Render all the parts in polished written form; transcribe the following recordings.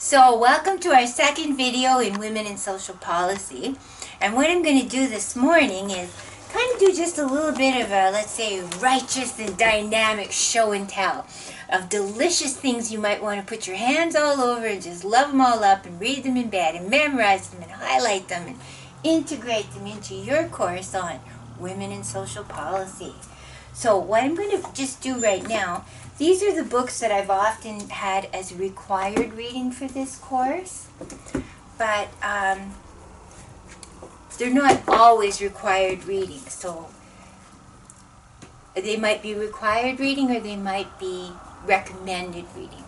So welcome to our second video in Women in Social Policy. And what I'm going to do this morning is kind of do just a little bit of a, let's say, righteous and dynamic show and tell of delicious things you might want to put your hands all over and just love them all up and read them in bed and memorize them and highlight them and integrate them into your course on Women in Social Policy. So what I'm going to just do right now, these are the books that I've often had as required reading for this course, but they're not always required reading. So they might be required reading or they might be recommended reading.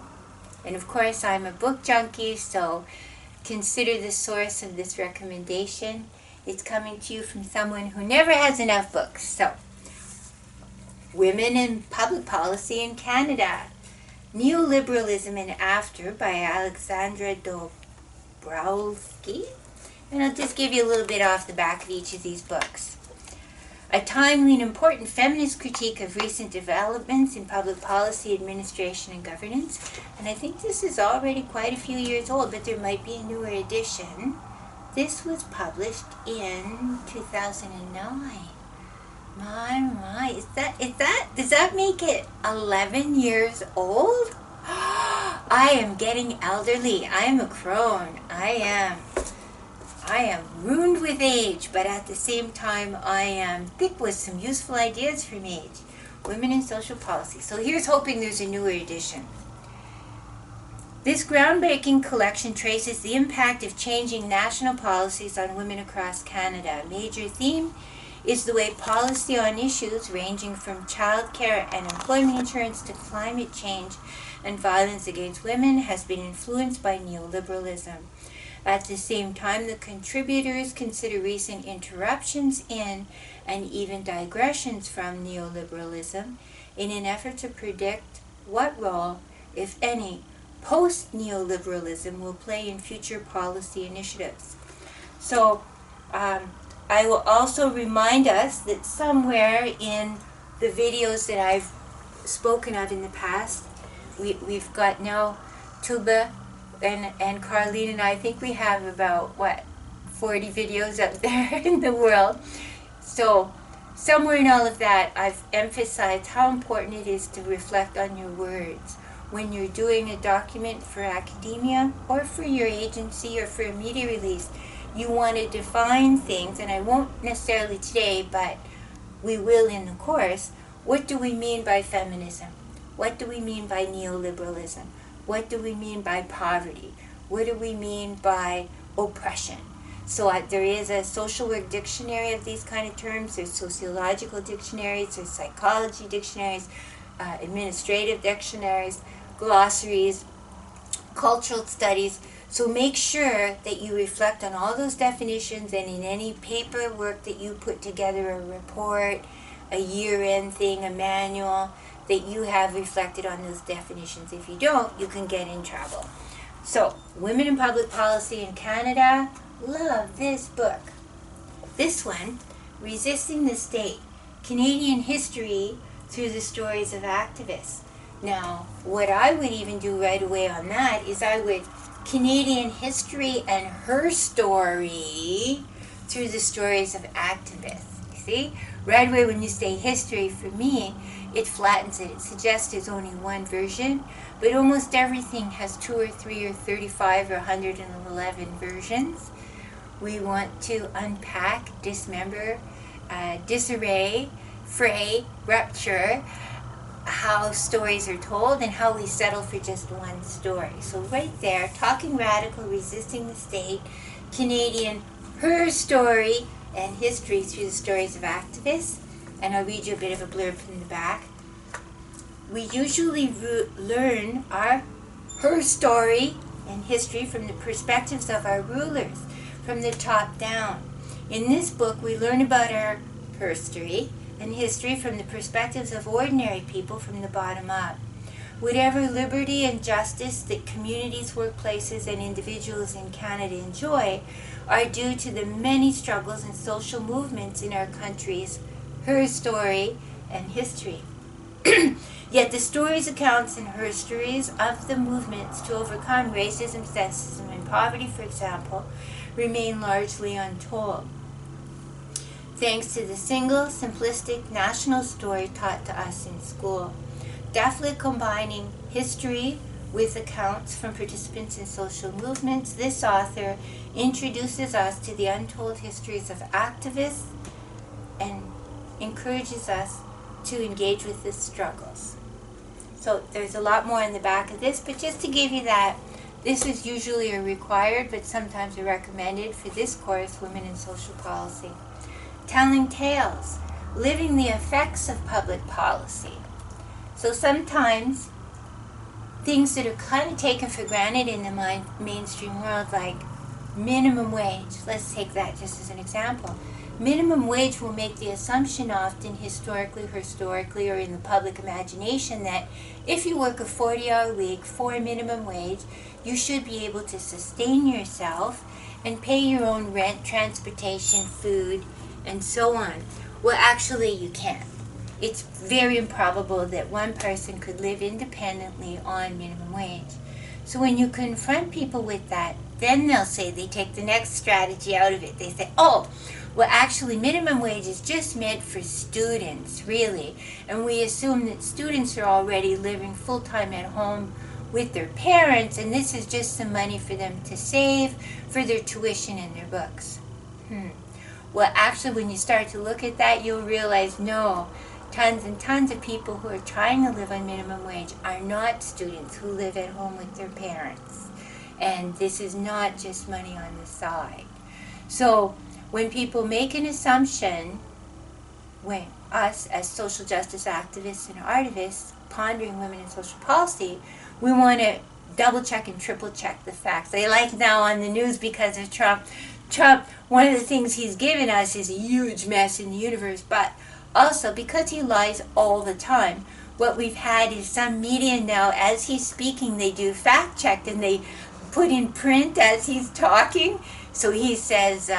And of course I'm a book junkie, so consider the source of this recommendation. It's coming to you from someone who never has enough books. So, Women in Public Policy in Canada, Neoliberalism and After by Alexandra Dobrowski. And I'll just give you a little bit off the back of each of these books. A timely and important feminist critique of recent developments in public policy, administration, and governance. And I think this is already quite a few years old, but there might be a newer edition. This was published in 2009. My, does that make it 11 years old? I am getting elderly. I am a crone. I am ruined with age, but at the same time, I am thick with some useful ideas from age. Women in Social Policy. So here's hoping there's a newer edition. This groundbreaking collection traces the impact of changing national policies on women across Canada. A major theme is the way policy on issues ranging from childcare and employment insurance to climate change and violence against women has been influenced by neoliberalism. At the same time, the contributors consider recent interruptions in and even digressions from neoliberalism in an effort to predict what role, if any, post-neoliberalism will play in future policy initiatives. So, I will also remind us that somewhere in the videos that I've spoken of in the past, we've got now Tuba and Carlene and I think we have about, 40 videos up there in the world. So somewhere in all of that, I've emphasized how important it is to reflect on your words when you're doing a document for academia or for your agency or for a media release. You want to define things, and I won't necessarily today, but we will in the course. What do we mean by feminism? What do we mean by neoliberalism? What do we mean by poverty? What do we mean by oppression? So there is a social work dictionary of these kind of terms. There's sociological dictionaries, there's psychology dictionaries, administrative dictionaries, glossaries, cultural studies. So make sure that you reflect on all those definitions, and in any paperwork that you put together, a report, a year-end thing, a manual, that you have reflected on those definitions. If you don't, you can get in trouble. So, Women in Public Policy in Canada, love this book. This one, Resisting the State, Canadian History Through the Stories of Activists. Now, what I would even do right away on that is I would Canadian history and her story through the stories of activists. You see? Right away when you say history, for me, it flattens it. It suggests there's only one version, but almost everything has 2 or 3 or 35 or 111 versions. We want to unpack, dismember, disarray, fray, rupture, how stories are told and how we settle for just one story. So right there, Talking Radical, Resisting the State, Canadian, her story and history through the stories of activists. And I'll read you a bit of a blurb from the back. We usually learn her story and history from the perspectives of our rulers, from the top down. In this book, we learn about her history and history from the perspectives of ordinary people from the bottom up. Whatever liberty and justice that communities, workplaces, and individuals in Canada enjoy are due to the many struggles and social movements in our countries, her story and history. Yet the stories, accounts, and histories of the movements to overcome racism, sexism, and poverty, for example, remain largely untold. Thanks to the single, simplistic national story taught to us in school, deftly combining history with accounts from participants in social movements, this author introduces us to the untold histories of activists and encourages us to engage with the struggles. So there's a lot more in the back of this, but just to give you that, this is usually a required, but sometimes a recommended for this course, Women in Social Policy. Telling tales, living the effects of public policy. So sometimes things that are kind of taken for granted in the mainstream world, like minimum wage, let's take that just as an example. Minimum wage will make the assumption often historically, or in the public imagination that if you work a 40-hour week for a minimum wage, you should be able to sustain yourself and pay your own rent, transportation, food, and so on. Well, actually, you can't. It's very improbable that one person could live independently on minimum wage. So when you confront people with that, then they'll say, they take the next strategy out of it. They say, oh, well, actually, minimum wage is just meant for students, really. And we assume that students are already living full-time at home with their parents, and this is just some money for them to save for their tuition and their books. Well, actually, when you start to look at that, you'll realize, no, tons and tons of people who are trying to live on minimum wage are not students who live at home with their parents. And this is not just money on the side. So when people make an assumption, when us as social justice activists and artists pondering women in social policy, we want to double check and triple check the facts. They like now on the news because of Trump, one of the things he's given us is a huge mess in the universe, but also because he lies all the time. What we've had is some media now, as he's speaking, they do fact check and they put in print as he's talking. So he says,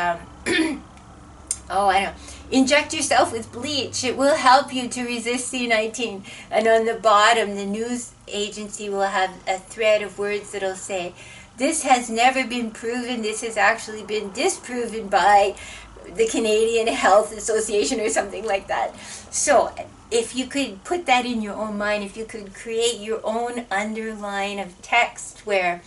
inject yourself with bleach. It will help you to resist C-19. And on the bottom, the news agency will have a thread of words that'll say, this has never been proven. This has actually been disproven by the Canadian Health Association or something like that. So if you could put that in your own mind, if you could create your own underline of text where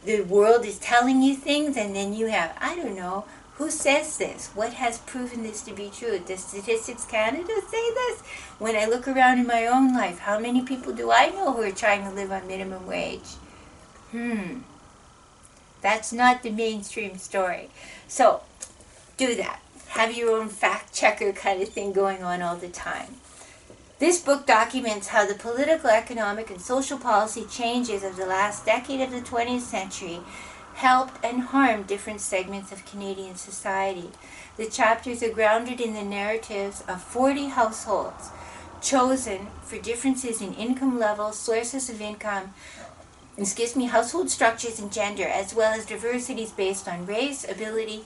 the world is telling you things, and then you have, I don't know, who says this? What has proven this to be true? Does Statistics Canada say this? When I look around in my own life, how many people do I know who are trying to live on minimum wage? That's not the mainstream story. So do that. Have your own fact checker kind of thing going on all the time. This book documents how the political, economic, and social policy changes of the last decade of the 20th century helped and harmed different segments of Canadian society. The chapters are grounded in the narratives of 40 households chosen for differences in income levels, sources of income, household structures and gender, as well as diversities based on race, ability,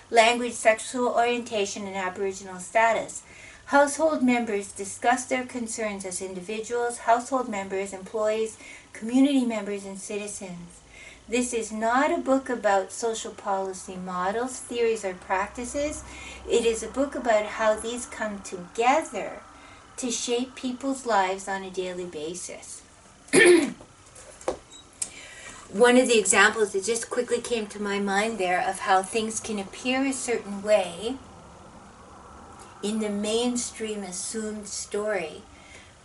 language, sexual orientation, and Aboriginal status. Household members discuss their concerns as individuals, household members, employees, community members, and citizens. This is not a book about social policy models, theories, or practices. It is a book about how these come together to shape people's lives on a daily basis. One of the examples that just quickly came to my mind there of how things can appear a certain way in the mainstream assumed story,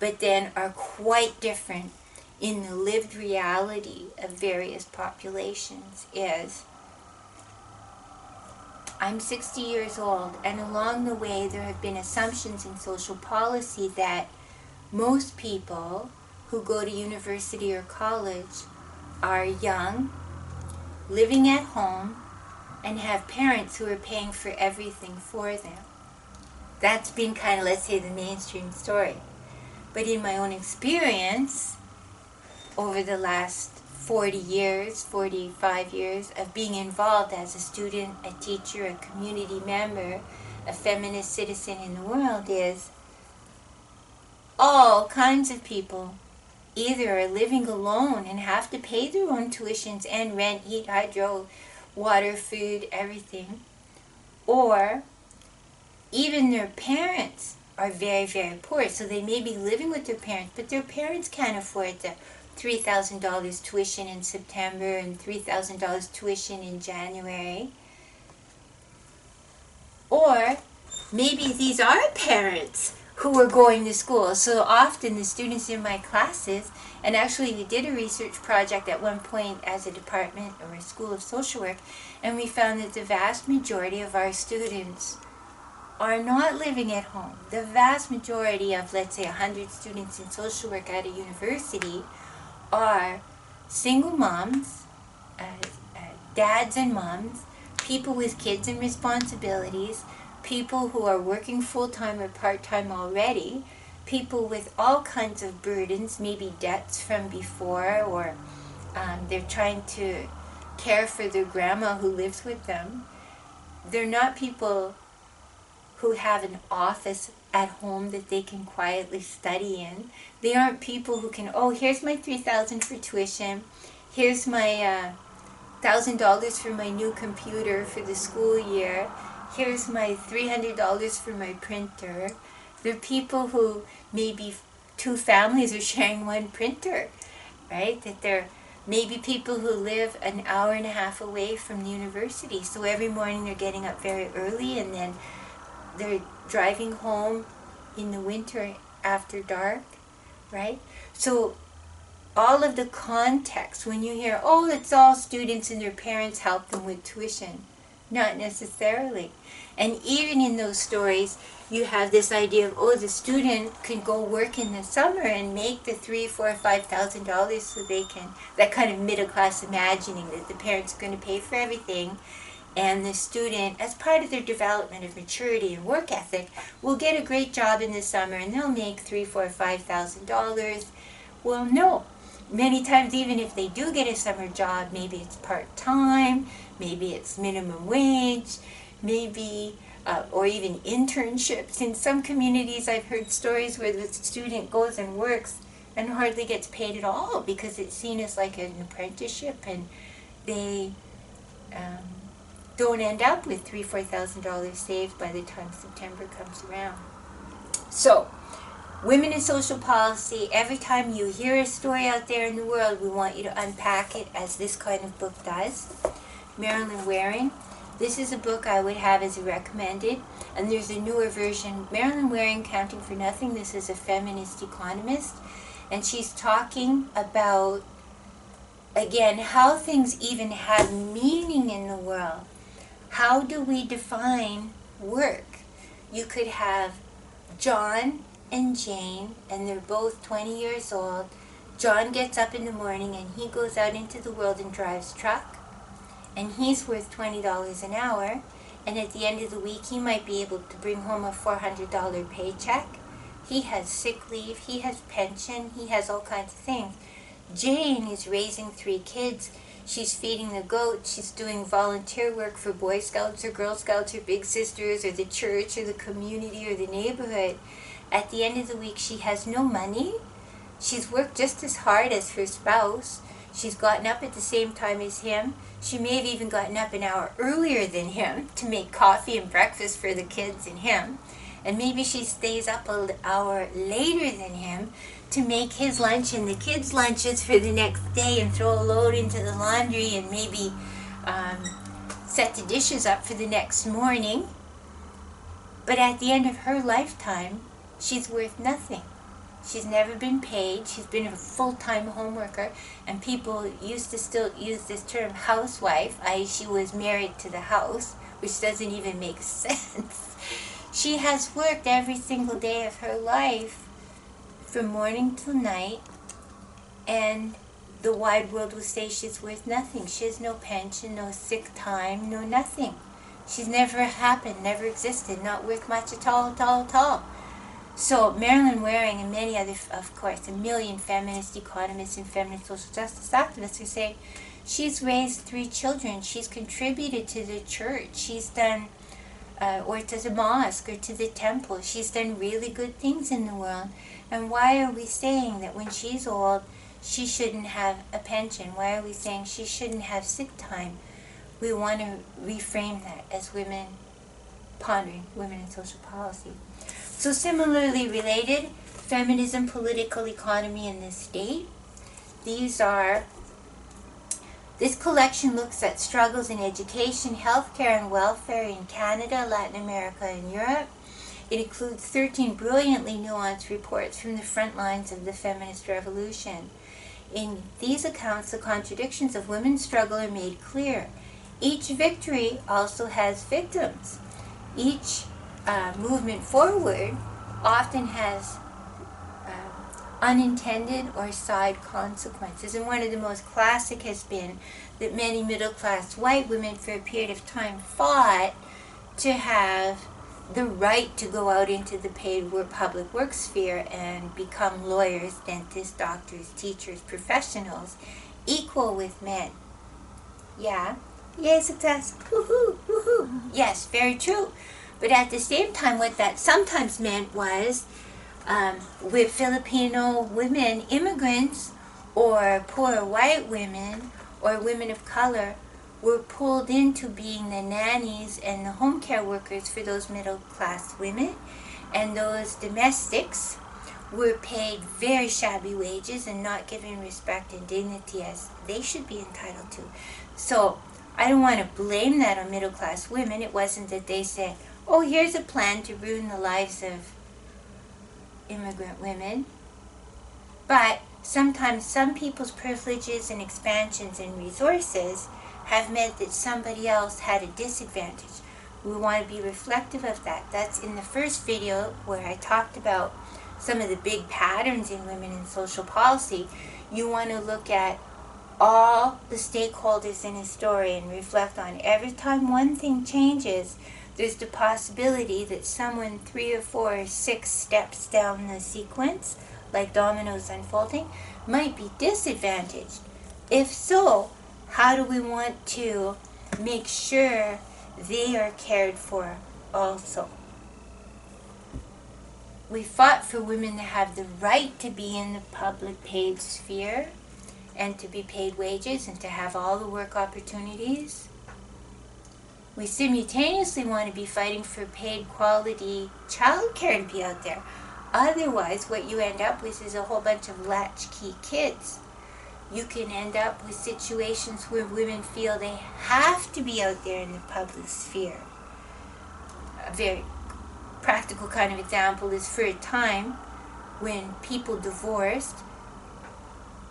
but then are quite different in the lived reality of various populations is, I'm 60 years old, and along the way there have been assumptions in social policy that most people who go to university or college are young, living at home, and have parents who are paying for everything for them. That's been kind of, let's say, the mainstream story. But in my own experience, over the last 40 years, 45 years of being involved as a student, a teacher, a community member, a feminist citizen in the world, is all kinds of people either are living alone and have to pay their own tuitions and rent, heat, hydro, water, food, everything, or even their parents are very, very poor. So they may be living with their parents, but their parents can't afford the $3,000 tuition in September and $3,000 tuition in January. Or maybe these are parents who are going to school. So often the students in my classes, and actually we did a research project at one point as a department or a school of social work, and we found that the vast majority of our students are not living at home. The vast majority of, let's say, 100 students in social work at a university are single moms, dads and moms, people with kids and responsibilities, people who are working full-time or part-time already, people with all kinds of burdens, maybe debts from before, or they're trying to care for their grandma who lives with them. They're not people who have an office at home that they can quietly study in. They aren't people who can, oh, here's my $3,000 for tuition, here's my $1,000 for my new computer for the school year, here's my $300 for my printer. They're people who maybe two families are sharing one printer, right? That they're maybe people who live an hour and a half away from the university. So every morning they're getting up very early and then they're driving home in the winter after dark, right? So all of the context, when you hear, oh, it's all students and their parents help them with tuition, not necessarily. And even in those stories, you have this idea of, oh, the student can go work in the summer and make the $3,000, $4,000, $5,000 so they can, that kind of middle class imagining that the parents are going to pay for everything. And the student, as part of their development of maturity and work ethic, will get a great job in the summer and they'll make $3,000, $4,000, $5,000. Well, no. Many times, even if they do get a summer job, maybe it's part-time, maybe it's minimum wage, maybe, or even internships. In some communities, I've heard stories where the student goes and works and hardly gets paid at all because it's seen as like an apprenticeship, and they don't end up with $3,000, $4,000 saved by the time September comes around. So, women in social policy, every time you hear a story out there in the world, we want you to unpack it as this kind of book does. Marilyn Waring. This is a book I would have as a recommended, and there's a newer version. Marilyn Waring, Counting for Nothing, this is a feminist economist, and she's talking about, again, how things even have meaning in the world. How do we define work? You could have John and Jane, and they're both 20 years old. John gets up in the morning and he goes out into the world and drives truck, and he's worth $20 an hour, and at the end of the week he might be able to bring home a $400 paycheck. He has sick leave, he has pension, he has all kinds of things. Jane is raising 3 kids. She's feeding the goats, she's doing volunteer work for Boy Scouts or Girl Scouts or Big Sisters or the church or the community or the neighborhood. At the end of the week, she has no money. She's worked just as hard as her spouse. She's gotten up at the same time as him. She may have even gotten up an hour earlier than him to make coffee and breakfast for the kids and him. And maybe she stays up an hour later than him to make his lunch and the kids' lunches for the next day and throw a load into the laundry and maybe set the dishes up for the next morning. But at the end of her lifetime, she's worth nothing. She's never been paid. She's been a full-time home worker, and people used to still use this term housewife, i.e. she was married to the house, which doesn't even make sense. She has worked every single day of her life from morning till night, and the wide world will say she's worth nothing. She has no pension, no sick time, no nothing. She's never happened, never existed, not worth much at all, at all, at all. So Marilyn Waring and many other, of course, a million feminist economists and feminist social justice activists are saying she's raised 3 children, she's contributed to the church, she's done or to the mosque or to the temple. She's done really good things in the world. And why are we saying that when she's old, she shouldn't have a pension? Why are we saying she shouldn't have sick time? We want to reframe that as women pondering women in social policy. So similarly related, feminism, political economy in the state. This collection looks at struggles in education, healthcare, and welfare in Canada, Latin America, and Europe. It includes 13 brilliantly nuanced reports from the front lines of the feminist revolution. In these accounts, the contradictions of women's struggle are made clear. Each victory also has victims. Each movement forward often has unintended or side consequences. And one of the most classic has been that many middle-class white women for a period of time fought to have the right to go out into the paid public work sphere and become lawyers, dentists, doctors, teachers, professionals, equal with men. Yeah? Yay, success. Woohoo, woohoo. Yes, very true. But at the same time, what that sometimes meant was with Filipino women, immigrants, or poor white women, or women of color, were pulled into being the nannies and the home care workers for those middle class women. And those domestics were paid very shabby wages and not given respect and dignity as they should be entitled to. So I don't want to blame that on middle class women. It wasn't that they said, oh, here's a plan to ruin the lives of immigrant women. But sometimes some people's privileges and expansions and resources have meant that somebody else had a disadvantage. We want to be reflective of that. That's in the first video where I talked about some of the big patterns in women in social policy. You want to look at all the stakeholders in a story and reflect on every time one thing changes, there's the possibility that someone 3 or 4 or 6 steps down the sequence, like dominoes unfolding, might be disadvantaged. If so, how do we want to make sure they are cared for also? We fought for women to have the right to be in the public paid sphere and to be paid wages and to have all the work opportunities. We simultaneously want to be fighting for paid quality childcare to be out there. Otherwise, what you end up with is a whole bunch of latchkey kids. You can end up with situations where women feel they have to be out there in the public sphere. A very practical kind of example is for a time when people divorced,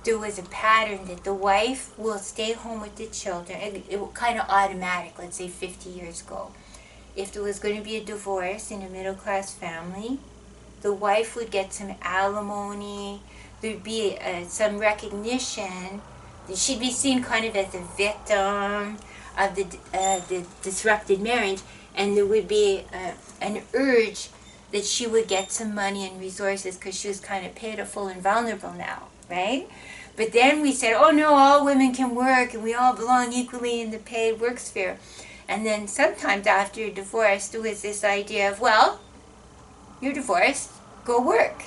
there was a pattern that the wife will stay home with the children. It was kind of automatic, let's say 50 years ago. If there was going to be a divorce in a middle-class family, the wife would get some alimony, there'd be some recognition. She'd be seen kind of as a victim of the disrupted marriage, and there would be an urge that she would get some money and resources because she was kind of pitiful and vulnerable now, right? But then we said, oh no, all women can work and we all belong equally in the paid work sphere. And then sometimes after a divorce, there was this idea of, well, you're divorced, go work.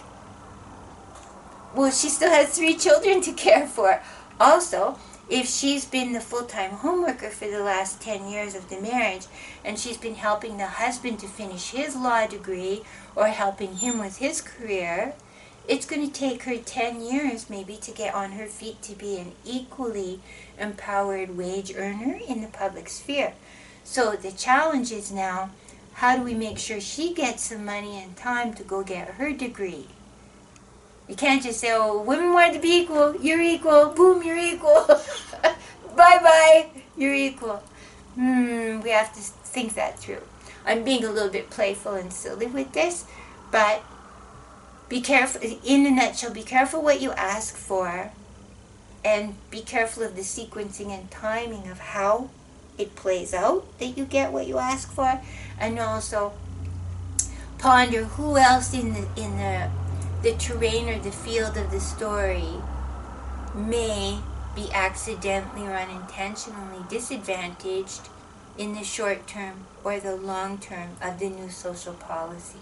Well, she still has 3 children to care for. Also, if she's been the full-time home worker for the last 10 years of the marriage, and she's been helping the husband to finish his law degree or helping him with his career, it's going to take her 10 years maybe to get on her feet to be an equally empowered wage earner in the public sphere. So the challenge is now, how do we make sure she gets some money and time to go get her degree? You can't just say, oh, women want to be equal, you're equal, boom, you're equal, bye-bye, you're equal. We have to think that through. I'm being a little bit playful and silly with this, but be careful, in a nutshell, be careful what you ask for, and be careful of the sequencing and timing of how it plays out that you get what you ask for, and also ponder who else in the terrain or the field of the story may be accidentally or unintentionally disadvantaged in the short term or the long term of the new social policy.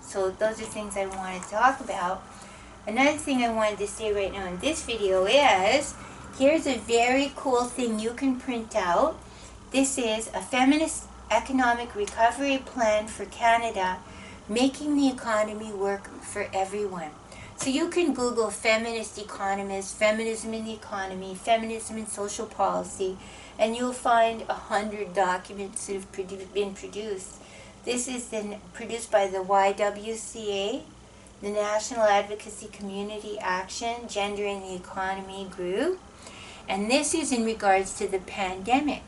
So those are things I wanted to talk about. Another thing I wanted to say right now in this video is, here's a very cool thing you can print out. This is a feminist economic recovery plan for Canada, making the economy work for everyone. So you can Google feminist economists, feminism in the economy, feminism in social policy, and you'll find 100 documents that have been produced. This is produced by the YWCA, the National Advocacy Community Action, Gender in the Economy group. And this is in regards to the pandemic.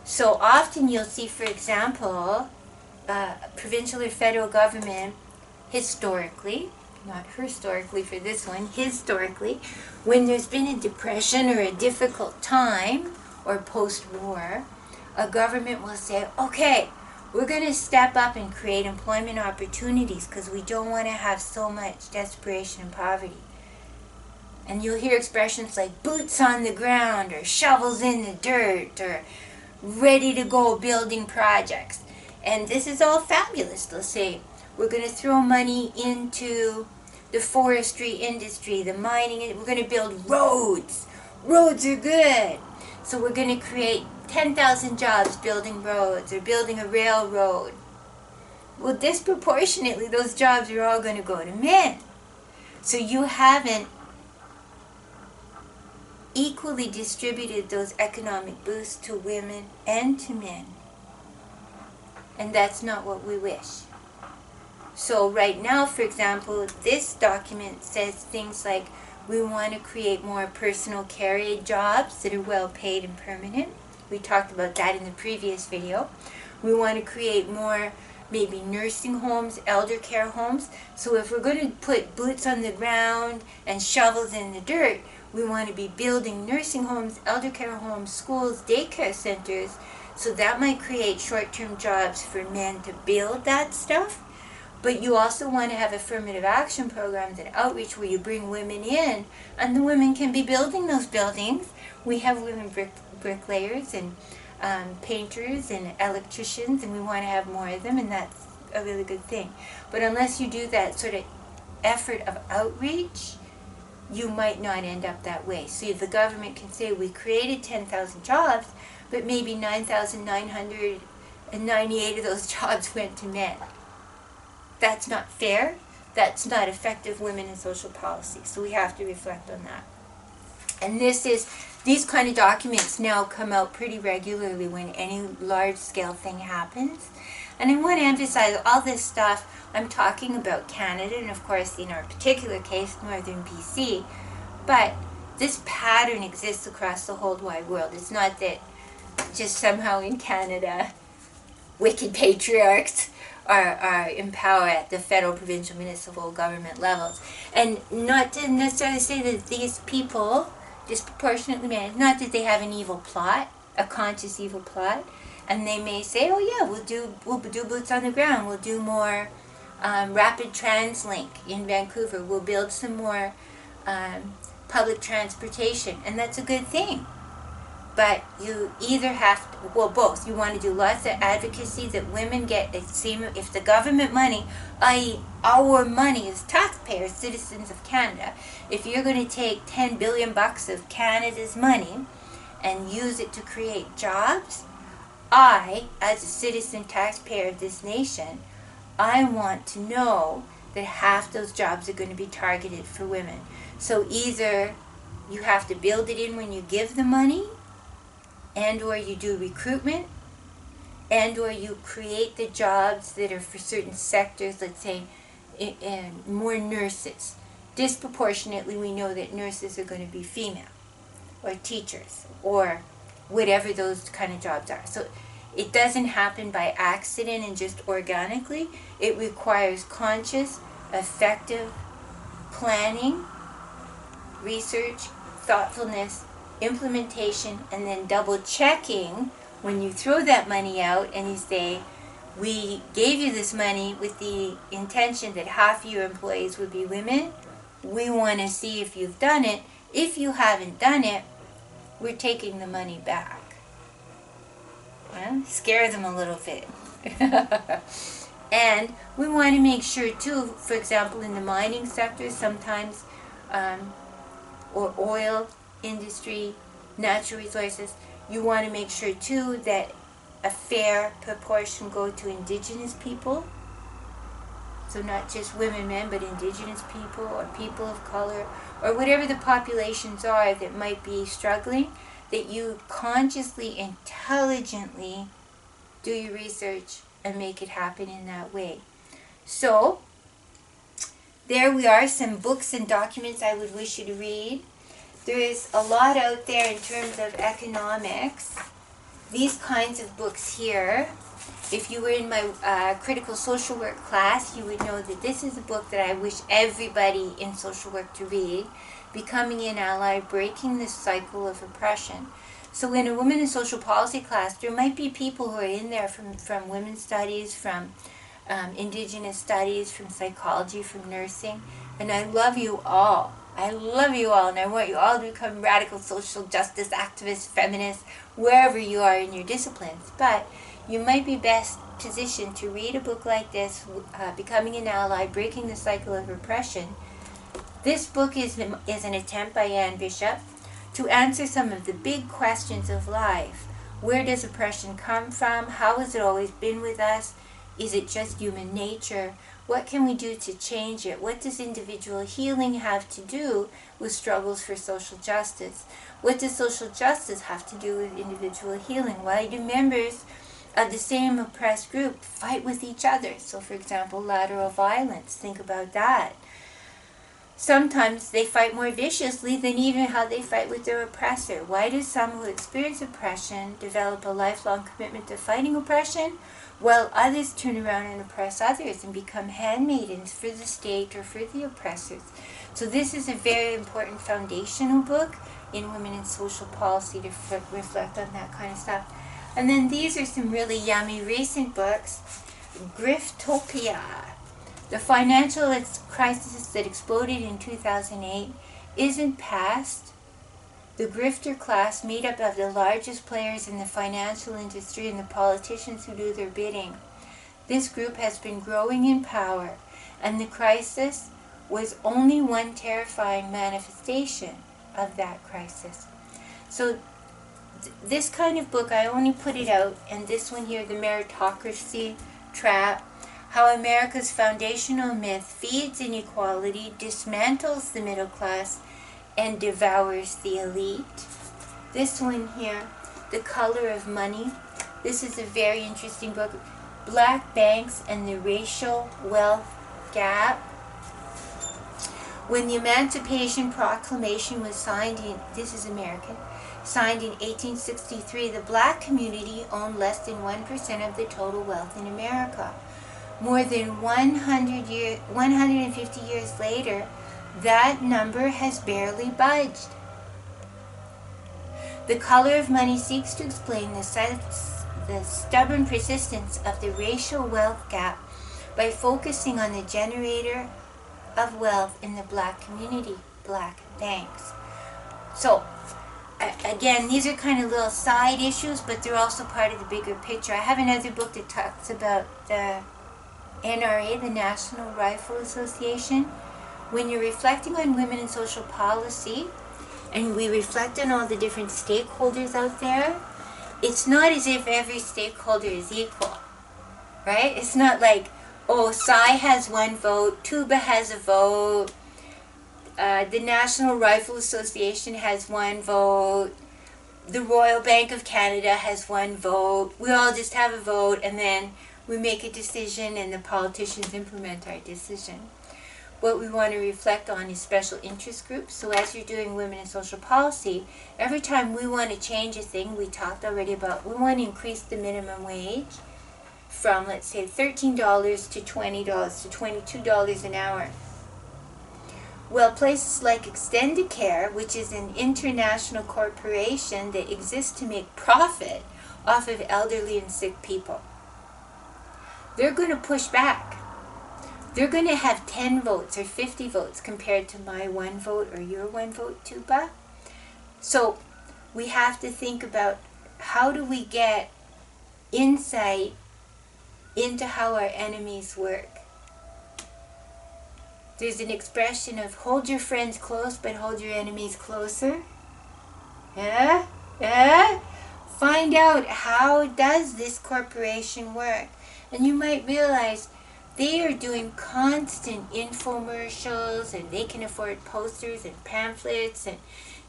So often you'll see, for example, provincial or federal government, historically, not historically for this one, historically, when there's been a depression or a difficult time or post-war, a government will say, okay, we're going to step up and create employment opportunities because we don't want to have so much desperation and poverty. And you'll hear expressions like boots on the ground or shovels in the dirt or ready to go building projects. And this is all fabulous. They'll say, we're going to throw money into the forestry industry, the mining, we're going to build roads. Roads are good. So we're going to create 10,000 jobs building roads or building a railroad. Well, disproportionately, those jobs are all going to go to men. So you haven't equally distributed those economic boosts to women and to men. And that's not what we wish. So right now, for example, this document says things like, we want to create more personal care aid jobs that are well paid and permanent. We talked about that in the previous video. We want to create more maybe nursing homes, elder care homes. So if we're going to put boots on the ground and shovels in the dirt, we want to be building nursing homes, elder care homes, schools, daycare centers. So that might create short-term jobs for men to build that stuff. But you also want to have affirmative action programs and outreach where you bring women in, and the women can be building those buildings. We have women bricklayers and painters and electricians, and we want to have more of them, and that's a really good thing. But unless you do that sort of effort of outreach, you might not end up that way. So the government can say, we created 10,000 jobs, but maybe 9,998 of those jobs went to men. That's not fair. That's not effective women in social policy. So we have to reflect on that. And these kind of documents now come out pretty regularly when any large-scale thing happens. And I want to emphasize all this stuff, I'm talking about Canada, and of course, in our particular case, northern BC. But this pattern exists across the whole wide world. It's not that just somehow in Canada, wicked patriarchs are in power at the federal, provincial, municipal government levels. And not to necessarily say that these people, disproportionately men, not that they have an evil plot, a conscious evil plot, and they may say, oh yeah, we'll do boots on the ground, we'll do more rapid translink in Vancouver, we'll build some more public transportation, and that's a good thing. But you either have to, well, both. You want to do lots of advocacy that women get, if the government money, i.e. our money as taxpayers, citizens of Canada, if you're going to take $10 billion of Canada's money and use it to create jobs, I, as a citizen taxpayer of this nation, I want to know that half those jobs are going to be targeted for women. So either you have to build it in when you give the money, and or you do recruitment, and or you create the jobs that are for certain sectors, let's say more nurses. Disproportionately, we know that nurses are going to be female, or teachers, or whatever those kind of jobs are. So it doesn't happen by accident and just organically. It requires conscious, effective planning, research, thoughtfulness, implementation, and then double checking when you throw that money out and you say, we gave you this money with the intention that half of your employees would be women. We want to see if you've done it. If you haven't done it, we're taking the money back. Well, scare them a little bit. And we want to make sure too, for example, in the mining sector, sometimes, or oil industry, natural resources, you want to make sure too that a fair proportion go to indigenous people. So not just women, men, but indigenous people or people of color or whatever the populations are that might be struggling, that you consciously, intelligently do your research and make it happen in that way. So, there we are, some books and documents I would wish you to read. There is a lot out there in terms of economics. These kinds of books here, if you were in my critical social work class, you would know that this is a book that I wish everybody in social work to read, Becoming an Ally, Breaking the Cycle of Oppression. So in a women in social policy class, there might be people who are in there from women's studies, from indigenous studies, from psychology, from nursing, and I love you all. I love you all, and I want you all to become radical social justice activists, feminists, wherever you are in your disciplines. But you might be best positioned to read a book like this, Becoming an Ally, Breaking the Cycle of Oppression. This book is an attempt by Anne Bishop to answer some of the big questions of life. Where does oppression come from? How has it always been with us? Is it just human nature? What can we do to change it? What does individual healing have to do with struggles for social justice? What does social justice have to do with individual healing? Why do members of the same oppressed group fight with each other? So for example, lateral violence, think about that. Sometimes they fight more viciously than even how they fight with their oppressor. Why do some who experience oppression develop a lifelong commitment to fighting oppression, while others turn around and oppress others and become handmaidens for the state or for the oppressors? So this is a very important foundational book in women in social policy to reflect on that kind of stuff. And then these are some really yummy recent books. Griftopia. The financial crisis that exploded in 2008 isn't past. The grifter class, made up of the largest players in the financial industry and the politicians who do their bidding. This group has been growing in power, and the crisis was only one terrifying manifestation of that crisis. So this kind of book, I only put it out, and this one here, The Meritocracy Trap, How America's Foundational Myth Feeds Inequality, Dismantles the Middle Class, and Devours the Elite. This one here, The Color of Money. This is a very interesting book. Black Banks and the Racial Wealth Gap. When the Emancipation Proclamation was signed this is American, signed in 1863, the black community owned less than 1% of the total wealth in America. More than 150 years later, that number has barely budged. The Color of Money seeks to explain the stubborn persistence of the racial wealth gap by focusing on the generator of wealth in the black community, black banks. So, again, these are kind of little side issues, but they're also part of the bigger picture. I have another book that talks about the NRA, the National Rifle Association. When you're reflecting on women in social policy, and we reflect on all the different stakeholders out there, it's not as if every stakeholder is equal, right? It's not like, oh, Psy has one vote, Tuba has a vote, the National Rifle Association has one vote, the Royal Bank of Canada has one vote. We all just have a vote, and then we make a decision and the politicians implement our decision. What we want to reflect on is special interest groups. So as you're doing women in social policy, every time we want to change a thing, we talked already about, we want to increase the minimum wage from, let's say, $13 to $20 to $22 an hour. Well, places like Extendicare, which is an international corporation that exists to make profit off of elderly and sick people, they're going to push back. They're going to have 10 votes or 50 votes compared to my one vote or your one vote, Tuba. So we have to think about, how do we get insight into how our enemies work. There's an expression of hold your friends close but hold your enemies closer. Yeah? Yeah? Find out how does this corporation work. And you might realize they are doing constant infomercials, and they can afford posters and pamphlets, and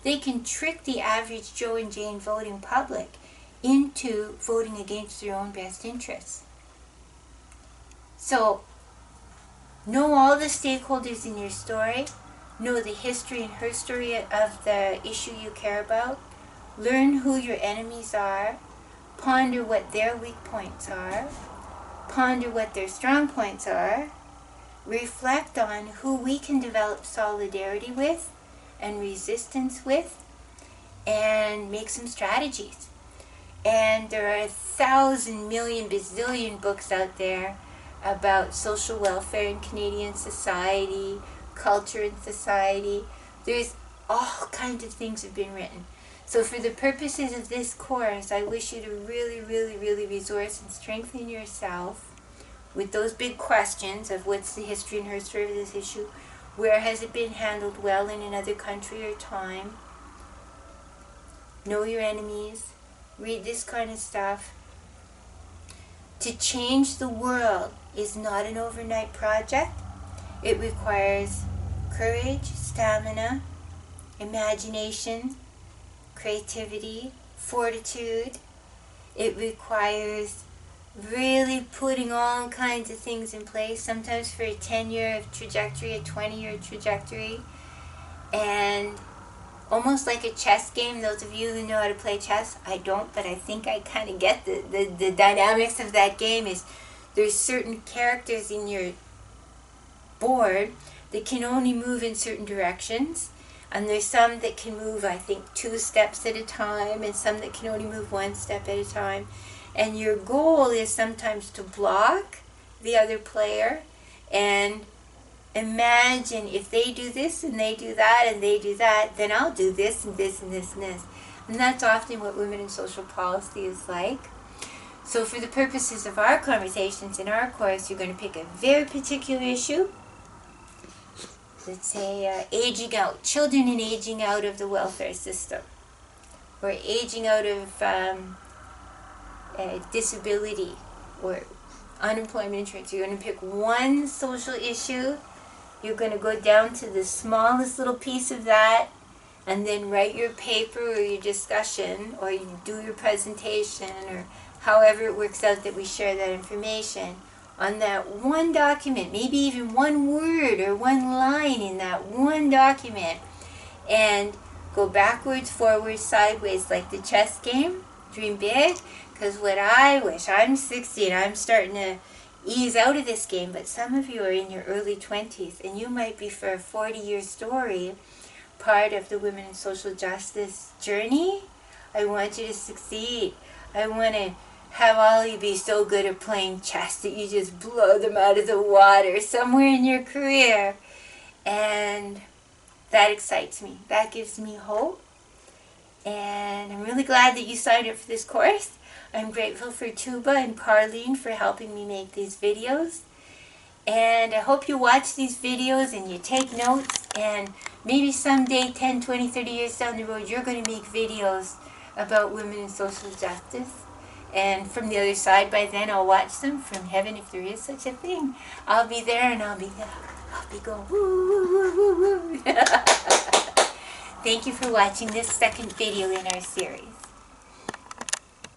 they can trick the average Joe and Jane voting public into voting against their own best interests. So, know all the stakeholders in your story, know the history and her story of the issue you care about, learn who your enemies are, ponder what their weak points are, ponder what their strong points are, reflect on who we can develop solidarity with and resistance with, and make some strategies. And there are 1,000 million bazillion books out there about social welfare in Canadian society, culture in society. There's all kinds of things have been written. So for the purposes of this course, I wish you to really, really, really resource and strengthen yourself with those big questions of what's the history and her story of this issue, where has it been handled well in another country or time, know your enemies, read this kind of stuff. To change the world is not an overnight project. It requires courage, stamina, imagination, creativity, fortitude. It requires really putting all kinds of things in place, sometimes for a 10-year trajectory, a 20-year trajectory, and almost like a chess game. Those of you who know how to play chess, I don't, but I think I kind of get the dynamics of that game. Is there's certain characters in your board that can only move in certain directions, and there's some that can move, I think, 2 steps at a time, and some that can only move 1 step at a time. And your goal is sometimes to block the other player and imagine if they do this and they do that and they do that, then I'll do this and this and this and this. And that's often what Women in Social Policy is like. So for the purposes of our conversations in our course, you're going to pick a very particular issue. Let's say aging out, children and aging out of the welfare system, or aging out of disability or unemployment insurance. You're going to pick one social issue. You're going to go down to the smallest little piece of that, and then write your paper or your discussion, or you do your presentation, or however it works out that we share that information on that one document, maybe even one word or one line in that one document, and go backwards, forwards, sideways like the chess game. Dream big, because what I wish, I'm 60 and I'm starting to ease out of this game, but some of you are in your early 20s, and you might be, for a 40-year story, part of the women in social justice journey. I want you to succeed. I want to have all of you be so good at playing chess that you just blow them out of the water somewhere in your career. And that excites me. That gives me hope. And I'm really glad that you signed up for this course. I'm grateful for Tuba and Carlene for helping me make these videos. And I hope you watch these videos and you take notes, and maybe someday, 10, 20, 30 years down the road, you're going to make videos about women in social justice. And from the other side, by then, I'll watch them from heaven, if there is such a thing. I'll be there and I'll be going, woo, woo, woo, woo, woo. Thank you for watching this second video in our series.